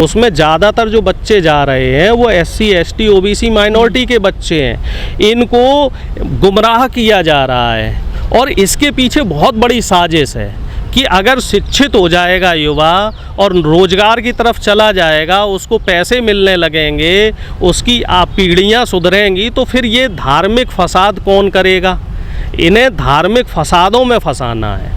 उसमें ज़्यादातर जो बच्चे जा रहे हैं वो SC ST OBC माइनॉरिटी के बच्चे हैं। इनको गुमराह किया जा रहा है और इसके पीछे बहुत बड़ी साजिश है कि अगर शिक्षित हो जाएगा युवा और रोज़गार की तरफ चला जाएगा, उसको पैसे मिलने लगेंगे, उसकी पीढ़ियाँ सुधरेंगी, तो फिर ये धार्मिक फसाद कौन करेगा। इन्हें धार्मिक फसादों में फंसाना है।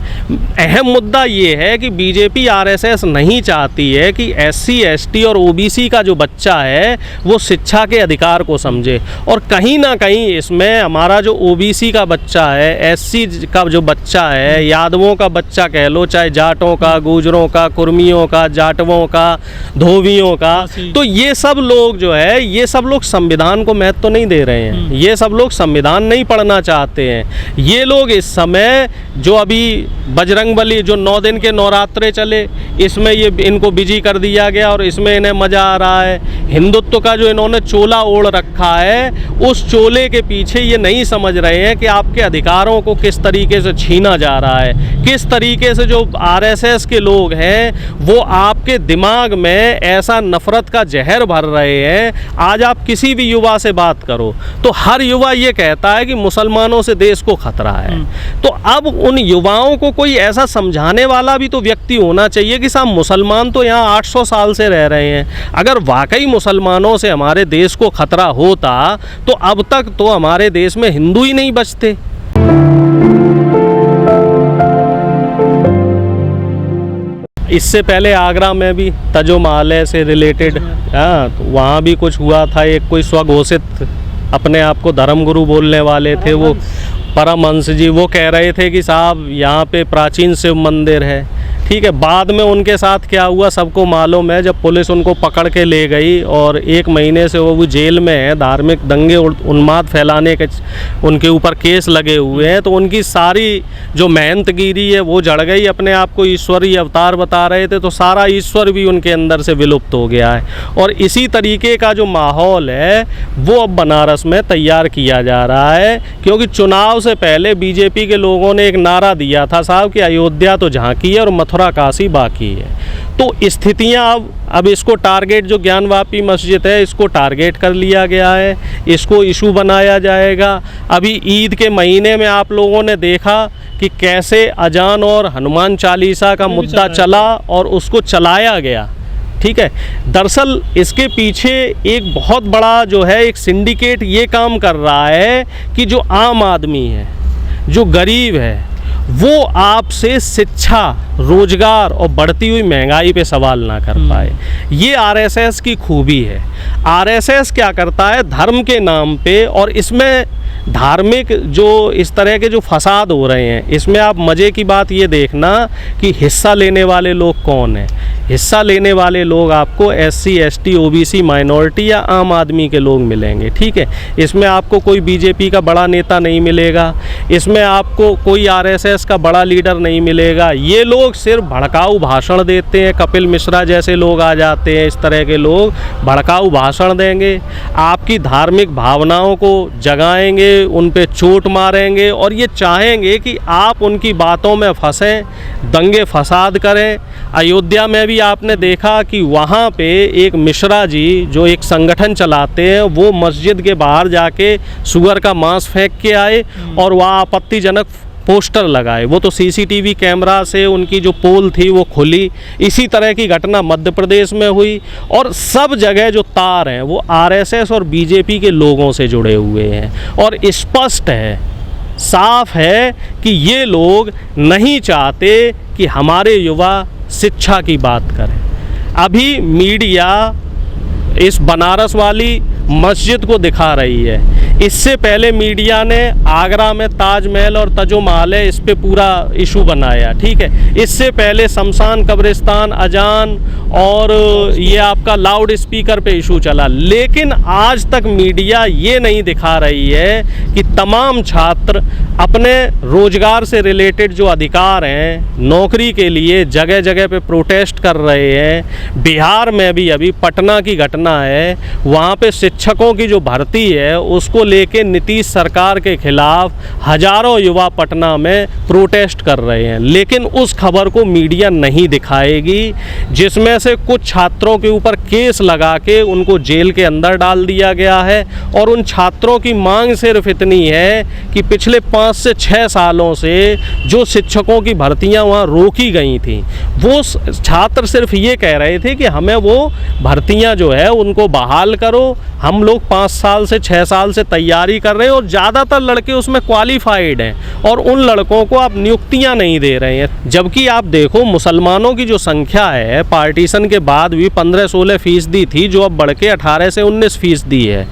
अहम मुद्दा ये है कि बीजेपी RSS नहीं चाहती है कि SC ST और OBC का जो बच्चा है वो शिक्षा के अधिकार को समझे, और कहीं ना कहीं इसमें हमारा जो OBC का बच्चा है, SC का जो बच्चा है, यादवों का बच्चा कह लो, चाहे जाटों का, गुजरों का, कुर्मियों का, जाटवों का, धोबियों का, तो ये सब लोग जो है, ये सब लोग संविधान को महत्व नहीं दे रहे हैं। ये सब लोग संविधान नहीं पढ़ना चाहते हैं। ये लोग इस समय जो अभी बजरंगबली जो 9 दिन के नवरात्रे चले, इसमें ये इनको बिजी कर दिया गया और इसमें इन्हें मज़ा आ रहा है। हिंदुत्व का जो इन्होंने चोला ओढ़ रखा है, उस चोले के पीछे ये नहीं समझ रहे हैं कि आपके अधिकारों को किस तरीके से छीना जा रहा है, किस तरीके से जो RSS के लोग हैं वो आपके दिमाग में ऐसा नफ़रत का जहर भर रहे हैं। आज आप किसी भी युवा से बात करो तो हर युवा ये कहता है कि मुसलमानों से देश को खतरा है। तो अब उन युवाओं को कोई ऐसा समझाने वाला भी तो व्यक्ति होना चाहिए कि साहब मुसलमान तो यहाँ 800 साल से रह रहे हैं। अगर वाकई मुसलमानों से हमारे देश को खतरा होता तो अब तक तो हमारे देश में हिंदू ही नहीं बचते। इससे पहले आगरा में भी तजोमालय से रिलेटेड तो वहाँ भी कुछ हुआ था। एक कोई स्वघोषित अपने आप को धर्मगुरु बोलने वाले थे, वो परमहंस जी, वो कह रहे थे कि साहब यहाँ पे प्राचीन शिव मंदिर है। ठीक है, बाद में उनके साथ क्या हुआ सबको मालूम है। जब पुलिस उनको पकड़ के ले गई और 1 महीने से वो जेल में है, धार्मिक दंगे उन्माद फैलाने के उनके ऊपर केस लगे हुए हैं, तो उनकी सारी जो मेहनतगिरी है वो जड़ गई। अपने आप को ईश्वरीय अवतार बता रहे थे, तो सारा ईश्वर भी उनके अंदर से विलुप्त हो गया है। और इसी तरीके का जो माहौल है वो अब बनारस में तैयार किया जा रहा है, क्योंकि चुनाव से पहले बीजेपी के लोगों ने एक नारा दिया था साहब कि अयोध्या तो झांकी है और मथुरा काशी बाकी है। तो स्थितियां अब इसको टारगेट, जो ज्ञानवापी मस्जिद है इसको टारगेट कर लिया गया है, इसको इशू बनाया जाएगा। अभी ईद के महीने में आप लोगों ने देखा कि कैसे अजान और हनुमान चालीसा का मुद्दा चला और उसको चलाया गया। ठीक है, दरअसल इसके पीछे एक बहुत बड़ा जो है एक सिंडिकेट ये काम कर रहा है कि जो आम आदमी है, जो गरीब है, वो आपसे शिक्षा, रोजगार और बढ़ती हुई महंगाई पे सवाल ना कर पाए। ये RSS की खूबी है। RSS क्या करता है, धर्म के नाम पे, और इसमें धार्मिक जो इस तरह के जो फसाद हो रहे हैं, इसमें आप मज़े की बात ये देखना कि हिस्सा लेने वाले लोग कौन हैं। हिस्सा लेने वाले लोग आपको SC ST OBC माइनॉरिटी या आम आदमी के लोग मिलेंगे। ठीक है, इसमें आपको कोई बीजेपी का बड़ा नेता नहीं मिलेगा, इसमें आपको कोई RSS का बड़ा लीडर नहीं मिलेगा। ये लोग सिर्फ भड़काऊ भाषण देते हैं। कपिल मिश्रा जैसे लोग आ जाते हैं, इस तरह के लोग भड़काऊ भाषण देंगे, आपकी धार्मिक भावनाओं को जगाएंगे, उन पे चोट मारेंगे और ये चाहेंगे कि आप उनकी बातों में फंसें, दंगे फसाद करें। अयोध्या में भी आपने देखा कि वहाँ पे एक मिश्रा जी जो एक संगठन चलाते हैं, वो मस्जिद के बाहर जाके सुअर का मांस फेंक के आए और वहाँ आपत्तिजनक पोस्टर लगाए। वो तो CCTV कैमरा से उनकी जो पोल थी वो खुली। इसी तरह की घटना मध्य प्रदेश में हुई और सब जगह जो तार हैं वो RSS और बीजेपी के लोगों से जुड़े हुए हैं। और स्पष्ट है, साफ है कि ये लोग नहीं चाहते कि हमारे युवा शिक्षा की बात करें। अभी मीडिया इस बनारस वाली मस्जिद को दिखा रही है, इससे पहले मीडिया ने आगरा में ताजमहल और तजोमालय इस पे पूरा इशू बनाया। ठीक है, इससे पहले शमशान कब्रिस्तान, अजान और ये आपका लाउड स्पीकर पे इशू चला। लेकिन आज तक मीडिया ये नहीं दिखा रही है कि तमाम छात्र अपने रोजगार से रिलेटेड जो अधिकार हैं, नौकरी के लिए जगह जगह पे प्रोटेस्ट कर रहे हैं। बिहार में भी अभी पटना की घटना है, वहाँ पे शिक्षकों की जो भर्ती है उसको लेके नीतीश सरकार के खिलाफ हजारों युवा पटना में प्रोटेस्ट कर रहे हैं, लेकिन उस खबर को मीडिया नहीं दिखाएगी जिसमें से कुछ छात्रों के ऊपर केस लगा के उनको जेल के अंदर डाल दिया गया है। और उन छात्रों की मांग सिर्फ इतनी है कि पिछले 5 से 6 सालों से जो शिक्षकों की भर्तियां वहाँ रोकी गई थी, वो छात्र सिर्फ ये कह रहे थे कि हमें वो भर्तियां जो है उनको बहाल करो। हम लोग 5 साल से 6 साल से तैयारी कर रहे हैं और ज़्यादातर लड़के उसमें क्वालिफाइड हैं और उन लड़कों को आप नियुक्तियां नहीं दे रहे हैं। जबकि आप देखो मुसलमानों की जो संख्या है पार्टीशन के बाद भी 15-16% थी, जो अब बढ़ के 18 से 19% है,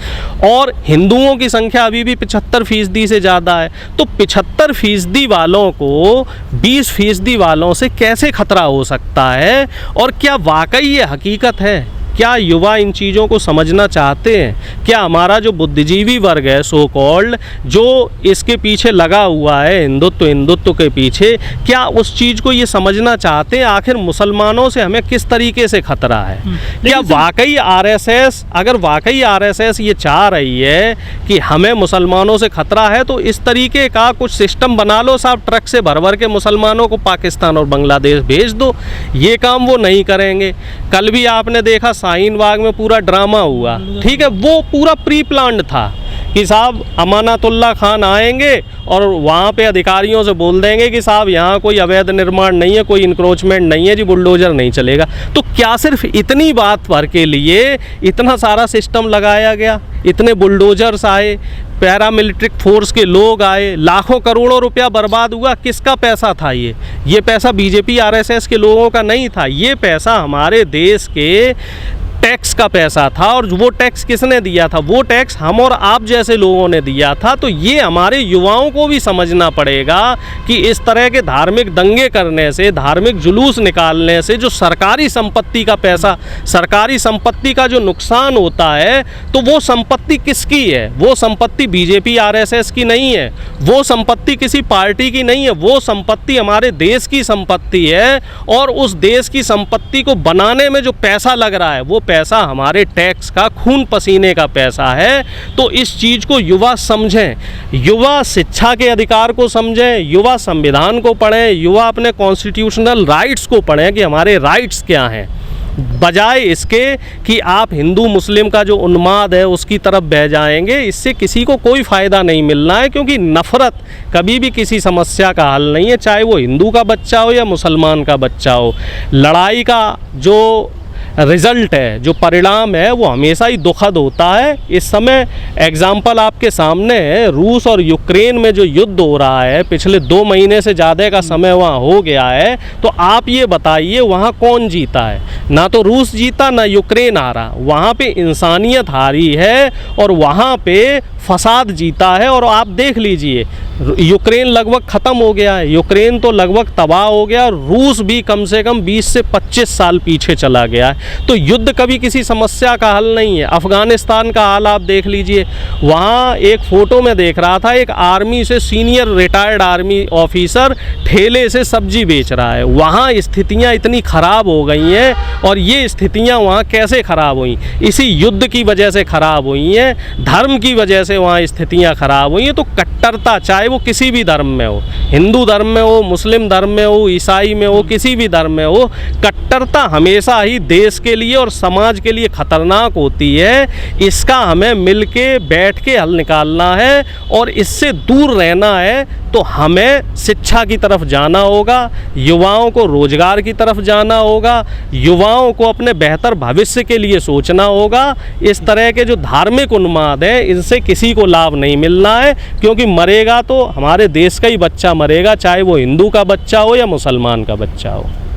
और हिंदुओं की संख्या अभी भी 75% से ज़्यादा है। तो 75% वालों को 20% वालों से कैसे खतरा हो सकता है? और क्या वाकई ये हकीकत है? क्या युवा इन चीज़ों को समझना चाहते हैं? क्या हमारा जो बुद्धिजीवी वर्ग है सो कॉल्ड, जो इसके पीछे लगा हुआ है हिंदुत्व के पीछे, क्या उस चीज़ को ये समझना चाहते हैं आखिर मुसलमानों से हमें किस तरीके से खतरा है? क्या वाकई आरएसएस, अगर वाकई आरएसएस ये चाह रही है कि हमें मुसलमानों से खतरा है, तो इस तरीके का कुछ सिस्टम बना लो साहब, ट्रक से भर भर के मुसलमानों को पाकिस्तान और बांग्लादेश भेज दो। ये काम वो नहीं करेंगे। कल भी आपने देखा शाहीन बाग में पूरा ड्रामा हुआ, ठीक है, वो पूरा प्री प्लान्ड था कि साहब अमानतुल्लाह खान आएंगे और वहाँ पे अधिकारियों से बोल देंगे कि साहब यहाँ कोई अवैध निर्माण नहीं है, कोई इंक्रोचमेंट नहीं है जी, बुलडोजर नहीं चलेगा। तो क्या सिर्फ इतनी बात पर के लिए इतना सारा सिस्टम लगाया गया? इतने बुलडोजर्स आए, पैरामिलिट्रिक फोर्स के लोग आए, लाखों करोड़ों रुपया बर्बाद हुआ। किसका पैसा था ये पैसा बीजेपी आरएसएस के लोगों का नहीं था, ये पैसा हमारे देश के टैक्स का पैसा था। और वो टैक्स किसने दिया था? वो टैक्स हम और आप जैसे लोगों ने दिया था। तो ये हमारे युवाओं को भी समझना पड़ेगा कि इस तरह के धार्मिक दंगे करने से, धार्मिक जुलूस निकालने से जो सरकारी संपत्ति का पैसा, सरकारी संपत्ति का जो नुकसान होता है, तो वो संपत्ति किसकी है? वो संपत्ति बीजेपी आरएसएस की नहीं है, वो संपत्ति किसी पार्टी की नहीं है, वो संपत्ति हमारे देश की संपत्ति है। और उस देश की संपत्ति को बनाने में जो पैसा लग रहा है, वो पैसा हमारे टैक्स का, खून पसीने का पैसा है। तो इस चीज़ को युवा समझें, युवा शिक्षा के अधिकार को समझें, युवा संविधान को पढ़ें, युवा अपने कॉन्स्टिट्यूशनल राइट्स को पढ़ें कि हमारे राइट्स क्या हैं, बजाय इसके कि आप हिंदू मुस्लिम का जो उन्माद है उसकी तरफ बह जाएंगे। इससे किसी को कोई फ़ायदा नहीं मिलना है, क्योंकि नफ़रत कभी भी किसी समस्या का हल नहीं है, चाहे वो हिंदू का बच्चा हो या मुसलमान का बच्चा हो। लड़ाई का जो रिज़ल्ट है, जो परिणाम है, वो हमेशा ही दुखद होता है। इस समय एग्जाम्पल आपके सामने है, रूस और यूक्रेन में जो युद्ध हो रहा है, पिछले 2 महीने से ज़्यादा का समय वहाँ हो गया है। तो आप ये बताइए वहाँ कौन जीता है? ना तो रूस जीता, ना यूक्रेन हारा, वहाँ पे इंसानियत हारी है और वहाँ पे फसाद जीता है। और आप देख लीजिए यूक्रेन लगभग ख़त्म हो गया है, यूक्रेन तो लगभग तबाह हो गया, रूस भी कम से कम 20 से 25 साल पीछे चला गया है। तो युद्ध कभी किसी समस्या का हल नहीं है। अफ़गानिस्तान का हाल आप देख लीजिए, वहाँ एक फ़ोटो में देख रहा था, एक आर्मी से सीनियर रिटायर्ड आर्मी ऑफिसर ठेले से सब्जी बेच रहा है। वहाँ स्थितियाँ इतनी ख़राब हो गई हैं, और ये स्थितियाँ वहाँ कैसे ख़राब हुई? इसी युद्ध की वजह से ख़राब हुई हैं, धर्म की वजह से वहाँ स्थितियाँ ख़राब हुई हैं। तो कट्टरता, चाहे वो किसी भी धर्म में हो, हिंदू धर्म में हो, मुस्लिम धर्म में हो, ईसाई में हो, किसी भी धर्म में हो, कट्टरता हमेशा ही देश के लिए और समाज के लिए खतरनाक होती है। इसका हमें मिलके बैठ के हल निकालना है और इससे दूर रहना है। तो हमें शिक्षा की तरफ जाना होगा, युवाओं को रोजगार की तरफ जाना होगा, युवाओं को अपने बेहतर भविष्य के लिए सोचना होगा। इस तरह के जो धार्मिक उन्माद हैं, इनसे किसी को लाभ नहीं मिलना है, क्योंकि मरेगा तो हमारे देश का ही बच्चा मरेगा, चाहे वो हिंदू का बच्चा हो या मुसलमान का बच्चा हो।